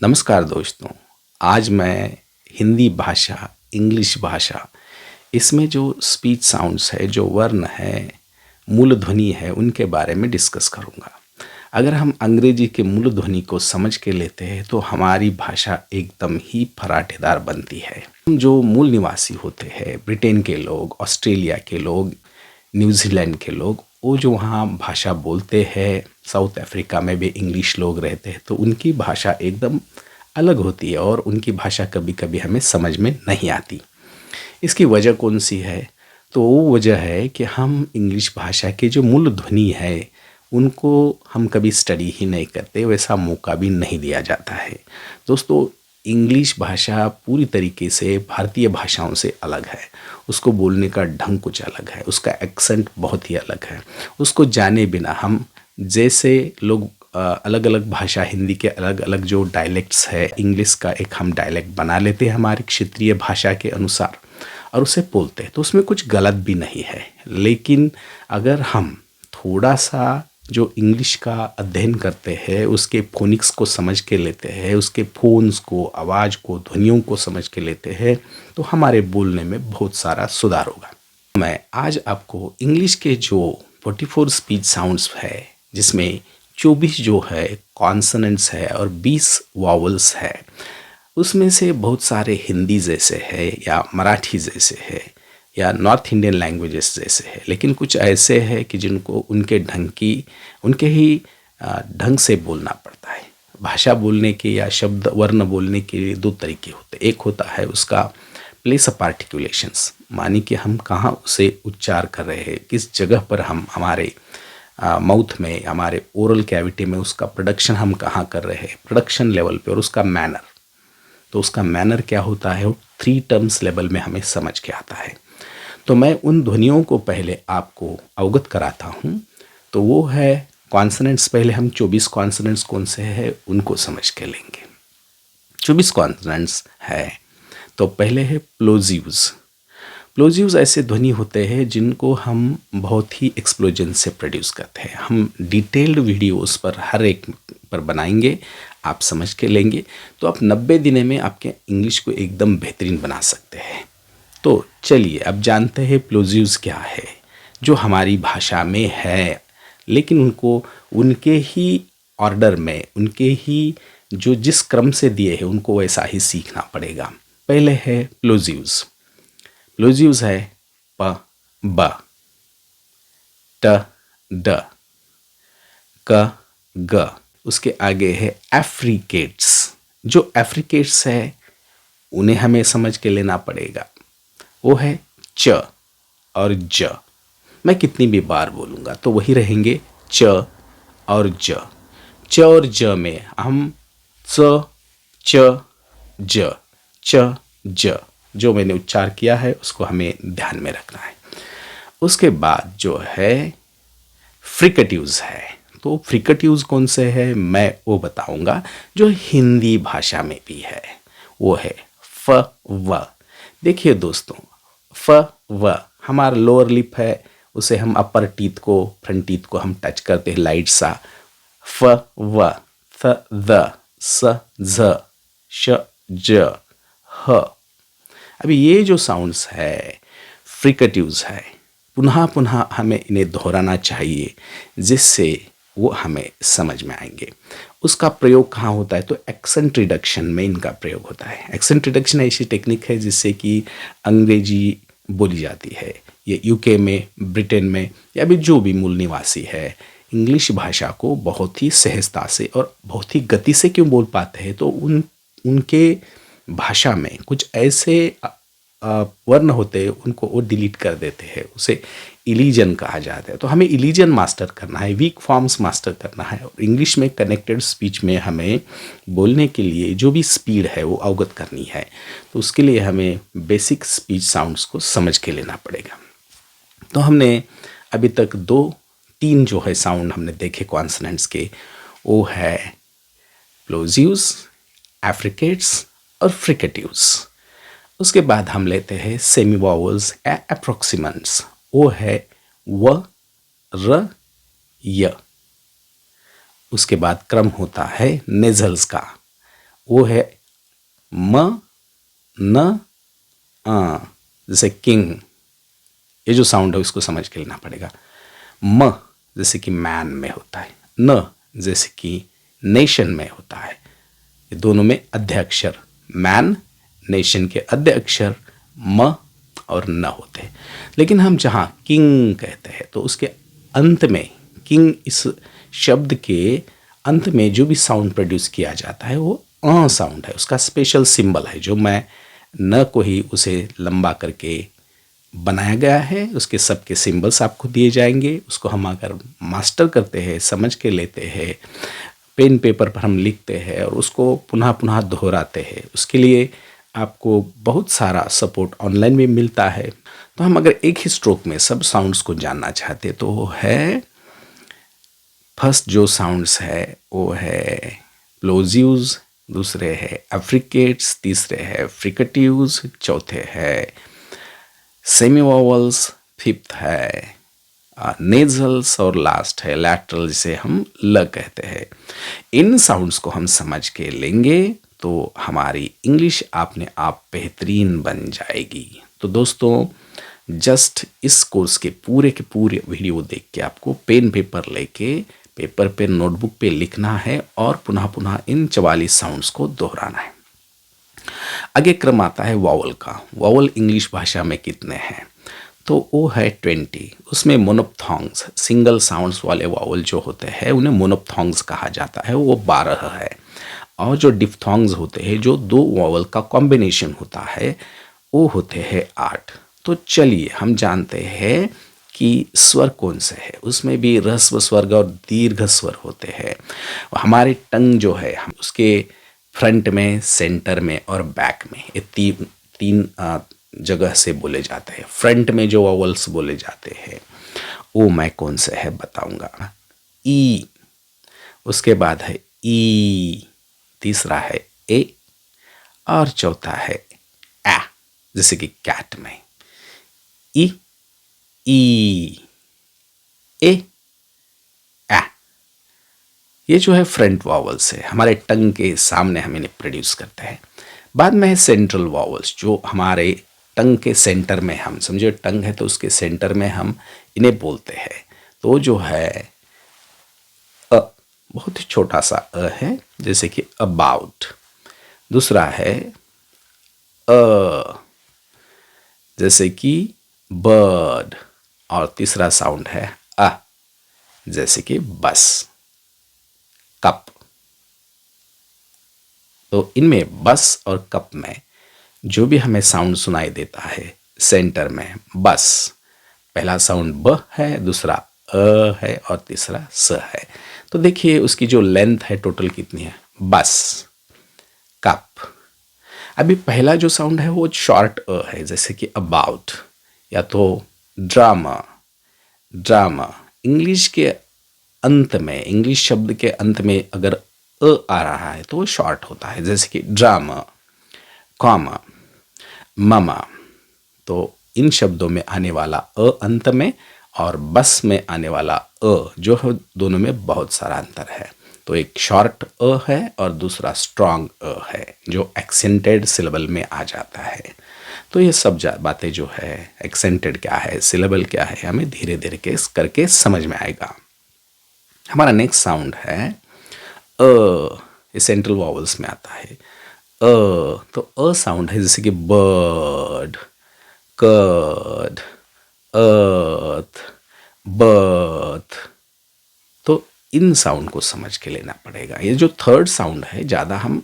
नमस्कार दोस्तों। आज मैं हिंदी भाषा, इंग्लिश भाषा, इसमें जो स्पीच साउंड्स है, जो वर्ण है, मूल ध्वनि है, उनके बारे में डिस्कस करूँगा। अगर हम अंग्रेजी के मूल ध्वनि को समझ के लेते हैं तो हमारी भाषा एकदम ही फराटेदार बनती है। हम जो मूल निवासी होते हैं, ब्रिटेन के लोग, ऑस्ट्रेलिया के लोग, न्यूजीलैंड के लोग, वो जो वहाँ भाषा बोलते हैं, साउथ अफ्रीका में भी इंग्लिश लोग रहते हैं, तो उनकी भाषा एकदम अलग होती है और उनकी भाषा कभी कभी हमें समझ में नहीं आती। इसकी वजह कौन सी है? तो वो वजह है कि हम इंग्लिश भाषा के जो मूल ध्वनि है उनको हम कभी स्टडी ही नहीं करते, वैसा मौका भी नहीं दिया जाता है। दोस्तों, इंग्लिश भाषा पूरी तरीके से भारतीय भाषाओं से अलग है। उसको बोलने का ढंग कुछ अलग है, उसका एक्सेंट बहुत ही अलग है। उसको जाने बिना हम जैसे लोग अलग अलग भाषा, हिंदी के अलग अलग जो डायलेक्ट्स है, इंग्लिश का एक हम डायलेक्ट बना लेते हैं हमारी क्षेत्रीय भाषा के अनुसार और उसे बोलते हैं, तो उसमें कुछ गलत भी नहीं है। लेकिन अगर हम थोड़ा सा जो इंग्लिश का अध्ययन करते हैं, उसके फोनिक्स को समझ के लेते हैं, उसके फोन्स को, आवाज़ को, ध्वनियों को समझ के लेते हैं, तो हमारे बोलने में बहुत सारा सुधार होगा। मैं आज आपको इंग्लिश के जो 44 स्पीच साउंड्स है, जिसमें 24 जो है कॉन्सोनेंट्स है और 20 वॉवल्स है, उसमें से बहुत सारे हिंदी जैसे है या मराठी जैसे है या नॉर्थ इंडियन लैंग्वेजेस जैसे है, लेकिन कुछ ऐसे हैं कि जिनको उनके ही ढंग से बोलना पड़ता है। भाषा बोलने के या शब्द वर्ण बोलने के लिए दो तरीके होते हैं। एक होता है उसका प्लेस ऑफ आर्टिकुलेशंस, मानी कि हम कहाँ उसे उच्चार कर रहे हैं, किस जगह पर हम हमारे माउथ में, हमारे ओरल कैविटी में उसका प्रोडक्शन हम कहाँ कर रहे हैं, प्रोडक्शन लेवल पे। और उसका मैनर, तो उसका मैनर क्या होता है, वो 3 टर्म्स लेवल में हमें समझ के आता है। तो मैं उन ध्वनियों को पहले आपको अवगत कराता हूँ। तो वो है कॉन्सोनेंट्स। पहले हम 24 कॉन्सोनेंट्स कौन से हैं उनको समझ के लेंगे। 24 कॉन्सोनेंट्स है, तो पहले है प्लोजिव्स। प्लोजिव्स ऐसे ध्वनि होते हैं जिनको हम बहुत ही एक्सप्लोजन से प्रोड्यूस करते हैं। हम डिटेल्ड वीडियोस पर हर एक पर बनाएंगे, आप समझ के लेंगे तो आप 90 दिनों में आपके इंग्लिश को एकदम बेहतरीन बना सकते हैं। तो चलिए अब जानते हैं प्लोजिव्स क्या है, जो हमारी भाषा में है, लेकिन उनको उनके ही ऑर्डर में, उनके ही जो जिस क्रम से दिए हैं उनको वैसा ही सीखना पड़ेगा। पहले है प्लोजिव्स। प्लोजिव्स है प, ब, ट, ड, क, ग। उसके आगे है एफ्रिकेट्स। जो एफ्रिकेट्स है उन्हें हमें समझ के लेना पड़ेगा। वो है च और ज। मैं कितनी भी बार बोलूँगा तो वही रहेंगे च और ज। च और ज में हम च, च, ज, च, ज, जो मैंने उच्चार किया है उसको हमें ध्यान में रखना है। उसके बाद जो है फ्रिकेटिव्स है। तो फ्रिकेटिव्स कौन से है मैं वो बताऊंगा, जो हिंदी भाषा में भी है। वो है फ, व। देखिए दोस्तों, फ, व हमारा लोअर लिप है, उसे हम अपर टीथ को, फ्रंट टीथ को हम टच करते हैं लाइट सा। फ, व, थ, द, स, झ, श, ज, ह। अभी ये जो साउंड्स है फ्रिकेटिव्स है, पुनः पुनः हमें इन्हें दोहराना चाहिए जिससे वो हमें समझ में आएंगे। उसका प्रयोग कहाँ होता है, तो एक्सेंट रिडक्शन में इनका प्रयोग होता है। एक्सेंट रिडक्शन ऐसी टेक्निक है जिससे कि अंग्रेजी बोली जाती है। ये यूके में, ब्रिटेन में या भी जो भी मूल निवासी है, इंग्लिश भाषा को बहुत ही सहजता से और बहुत ही गति से क्यों बोल पाते हैं, तो उनके भाषा में कुछ ऐसे वर्ण होते हैं उनको वो डिलीट कर देते हैं, उसे इलीजन कहा जाता है। तो हमें इलीजन मास्टर करना है, वीक फॉर्म्स मास्टर करना है। और इंग्लिश में कनेक्टेड स्पीच में हमें बोलने के लिए जो भी स्पीड है वो अवगत करनी है, तो उसके लिए हमें बेसिक स्पीच साउंड्स को समझ के लेना पड़ेगा। तो हमने अभी तक 2-3 जो है साउंड हमने देखे कॉन्सोनेंट्स के, वो है प्लोजिव्स, एफ्रिकेट्स और फ्रिकेटिव्स। उसके बाद हम लेते हैं सेमी वॉवल्स या अप्रोक्सीमेंट्स। वो है व, र, य। उसके बाद क्रम होता है नेजल्स का। वो है म न आ, जैसे किंग, ये जो साउंड है उसको समझ के लेना पड़ेगा। म जैसे कि मैन में होता है, न जैसे कि नेशन में होता है। ये दोनों में अध्य अक्षर, मैन नेशन के अध्य अक्षर म और न होते हैं। लेकिन हम जहाँ किंग कहते हैं तो उसके अंत में, किंग इस शब्द के अंत में जो भी साउंड प्रोड्यूस किया जाता है वो साउंड है, उसका स्पेशल सिंबल है, जो मैं न को ही उसे लंबा करके बनाया गया है। उसके सबके सिंबल्स आपको दिए जाएंगे, उसको हम अगर मास्टर करते हैं, समझ के लेते हैं, पेन पेपर पर हम लिखते हैं और उसको पुनः पुनः दोहराते हैं, उसके लिए आपको बहुत सारा सपोर्ट ऑनलाइन में मिलता है। तो हम अगर एक ही स्ट्रोक में सब साउंड्स को जानना चाहते तो वो है, फर्स्ट जो साउंड्स है वो है प्लोजिव्स, दूसरे है एफ्रिकेट्स, तीसरे है फ्रिकटिव्स, चौथे है सेमी वोवल्स, फिफ्थ है नेजल्स और लास्ट है लैटरल, जिसे हम ल कहते हैं। इन साउंड्स को हम समझ के लेंगे तो हमारी इंग्लिश अपने आप बेहतरीन बन जाएगी। तो दोस्तों, जस्ट इस कोर्स के पूरे वीडियो देख के आपको पेन पेपर लेके पेपर पे नोटबुक पे लिखना है और पुनः पुनः इन 44 साउंड्स को दोहराना है। आगे क्रम आता है वॉवल का। वॉवल इंग्लिश भाषा में कितने हैं? तो वो है 20। उसमें मोनोप्थॉन्ग्स, सिंगल साउंड्स वाले वॉवल जो होते हैं उन्हें मोनोप्थॉन्ग्स कहा जाता है, वो 12 है। और जो डिफ्थॉन्ग्स होते हैं, जो दो वॉवल का कॉम्बिनेशन होता है, वो होते हैं 8। तो चलिए हम जानते हैं कि स्वर कौन से है। उसमें भी ह्रस्व स्वर और दीर्घ स्वर होते हैं। हमारे टंग जो है, हम उसके फ्रंट में, सेंटर में और बैक में, ये तीन तीन जगह से बोले जाते हैं। फ्रंट में जो वॉवल्स बोले जाते हैं वो मैं कौन से है बताऊंगा। ई, उसके बाद है ई, तीसरा है ए और चौथा है ए, जैसे कि कैट में ई ई ए ए। ये जो है फ्रंट वॉवल्स है, हमारे टंग के सामने हम इन्हें प्रोड्यूस करते हैं। बाद में है सेंट्रल वॉवल्स, जो हमारे टंग के सेंटर में, हम समझो टंग है तो उसके सेंटर में हम इन्हें बोलते हैं। तो जो है अ, बहुत ही छोटा सा अ है, जैसे कि अबाउट। दूसरा है अ, जैसे कि बर्ड। और तीसरा साउंड है अ, जैसे कि बस, कप। तो इनमें बस और कप में जो भी हमें साउंड सुनाई देता है, सेंटर में बस, पहला साउंड ब है, दूसरा अ है और तीसरा स है। तो देखिए उसकी जो लेंथ है टोटल कितनी है, बस, कप। अभी पहला जो साउंड है वो शॉर्ट अ है, जैसे कि अबाउट या तो ड्रामा। ड्रामा इंग्लिश के अंत में, इंग्लिश शब्द के अंत में अगर अ आ रहा है तो वो शॉर्ट होता है, जैसे कि ड्रामा, कॉमा, ममा। तो इन शब्दों में आने वाला अ अंत में और बस में आने वाला अ जो है, दोनों में बहुत सारा अंतर है। तो एक शॉर्ट अ है और दूसरा स्ट्रॉन्ग अ है, जो एक्सेंटेड सिलेबल में आ जाता है। तो ये सब बातें जो है, एक्सेंटेड क्या है, सिलेबल क्या है, हमें धीरे धीरे के करके समझ में आएगा। हमारा नेक्स्ट साउंड है अ, ये सेंट्रल वॉवल्स में आता है। तो अ साउंड है, जैसे कि बर्ड, कर्ड, अर्थ, बर्थ। तो इन साउंड को समझ के लेना पड़ेगा। ये जो थर्ड साउंड है, ज़्यादा हम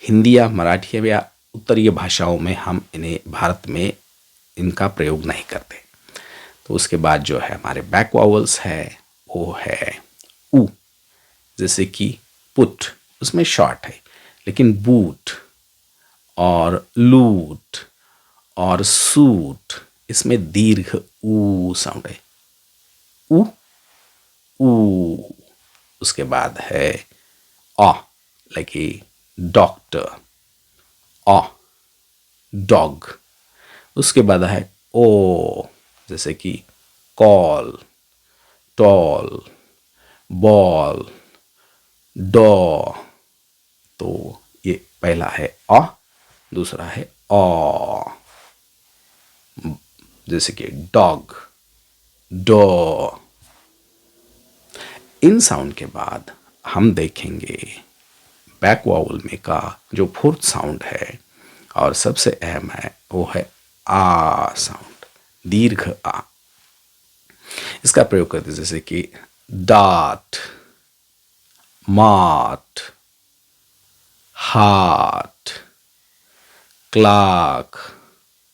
हिंदी या मराठी या उत्तरीय भाषाओं में हम इन्हें, भारत में इनका प्रयोग नहीं करते। तो उसके बाद जो है हमारे बैक वॉवल्स है, वो है उ, जैसे कि पुट, उसमें शॉर्ट है, लेकिन बूट और लूट और सूट, इसमें दीर्घ ऊ साउंड है, उ ऊ। उसके बाद है uh, like a doctor, uh, dog. उसके बाद है ओ, जैसे कि कॉल, टॉल, बॉल, डॉ। तो ये पहला है अ, दूसरा है ऑ, जैसे कि डॉग, डॉ। इन साउंड के बाद हम देखेंगे बैक वावल में का जो फोर्थ साउंड है और सबसे अहम है वो है आ साउंड, दीर्घ आ। इसका प्रयोग करते जैसे कि डाट, माट, हार्ट, क्लाक।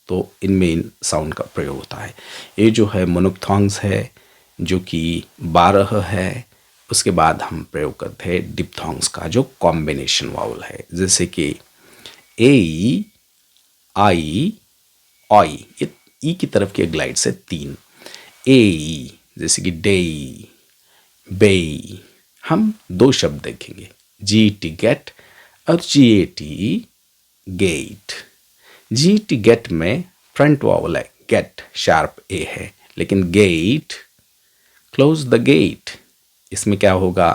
तो इनमें इन साउंड का प्रयोग होता है। ये जो है मोनोप्थॉन्ग्स है जो कि 12 है। उसके बाद हम प्रयोग करते हैं डिप्थॉन्ग्स का जो कॉम्बिनेशन वावल है, जैसे कि ए, आई, ऑई। ये ई की तरफ के ग्लाइड से 3 ए, जैसे कि डे, बे। हम 2 शब्द देखेंगे, जी टी गेट और G A T gate. G T gate में फ्रंट वावल है, गेट शार्प ए है, लेकिन गेट, क्लोज द गेट, इसमें क्या होगा,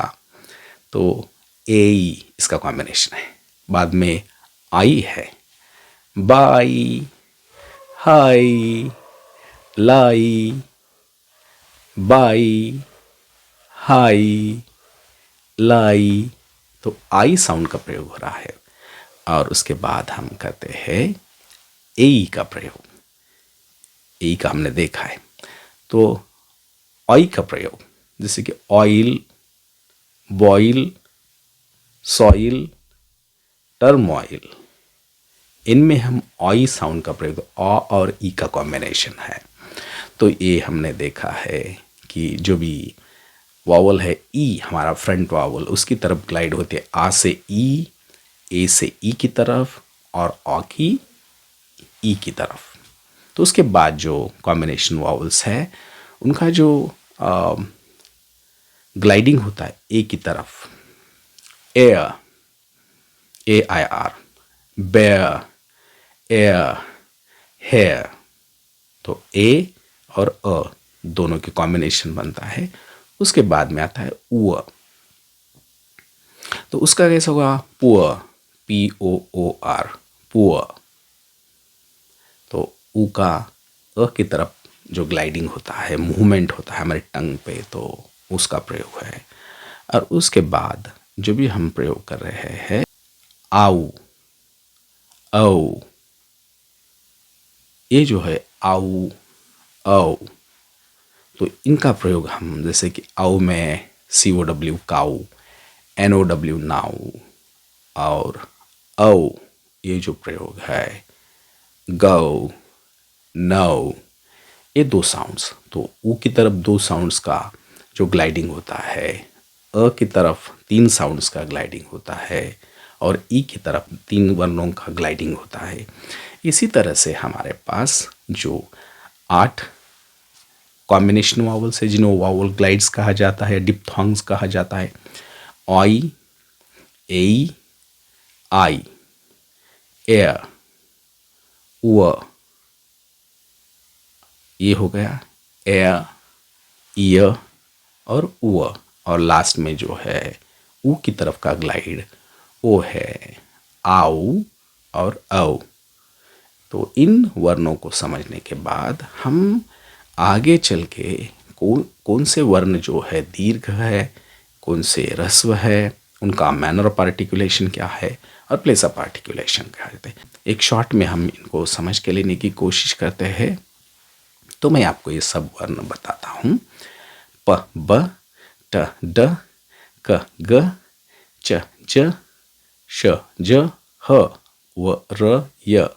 तो ए इसका कॉम्बिनेशन है। बाद में आई है, bye, hi, lie, bye, hi, lie. तो आई साउंड का प्रयोग हो रहा है। और उसके बाद हम करते हैं ए का प्रयोग। ए का हमने देखा है। तो ऑई का प्रयोग, जैसे कि ऑयल, बॉयल, सॉइल, टर्मोइल। इनमें हम ऑई साउंड का प्रयोग, अ और ई का कॉम्बिनेशन है। तो ये हमने देखा है कि जो भी वावल है ई, हमारा फ्रंट वावल, उसकी तरफ ग्लाइड होते हैं आ से ई, ए से ई की तरफ और ऑ की ई की तरफ। तो उसके बाद जो कॉम्बिनेशन वावल्स है उनका जो ग्लाइडिंग होता है ए की तरफ, air, A I R, bear, air, hair. तो ए और अ दोनों के कॉम्बिनेशन बनता है। उसके बाद में आता है उ। तो उसका कैसा होगा, poor, P O O R, poor. तो उ का अ की तरफ जो ग्लाइडिंग होता है, मूवमेंट होता है हमारे टंग पे, तो उसका प्रयोग है। और उसके बाद जो भी हम प्रयोग कर रहे हैं, आउ, औ। ये जो है आउ, औ, तो इनका प्रयोग हम जैसे कि आउ में COW काउ, NOW नाउ, और औ ये जो प्रयोग है गौ, नौ, ये 2 साउंड्स। तो ऊ की तरफ 2 साउंड्स का जो ग्लाइडिंग होता है, अ की तरफ 3 साउंड्स का ग्लाइडिंग होता है और ई की तरफ 3 वर्णों का ग्लाइडिंग होता है। इसी तरह से हमारे पास जो 8 कॉम्बिनेशन वावल्स है जिन्हें वावल ग्लाइड्स कहा जाता है, डिप्थॉन्ग्स कहा जाता है, ऑई, ए, आई, एयर, उ, ये हो गया एयर, ईयर और उ। और लास्ट में जो है ऊ की तरफ का ग्लाइड वो है आउ और औ। तो इन वर्णों को समझने के बाद हम आगे चल के कौन से वर्ण जो है दीर्घ है, कौन से ह्रस्व है, उनका मैनर ऑफ आर्टिकुलेशन क्या है और प्लेस ऑफ आर्टिकुलेशन क्या है, एक शॉर्ट में हम इनको समझ के लेने की कोशिश करते हैं। तो मैं आपको ये सब वर्ण बताता हूँ। प, ब, ट, ड, क, ग, च, ज, श, ज, ह, व, र, य,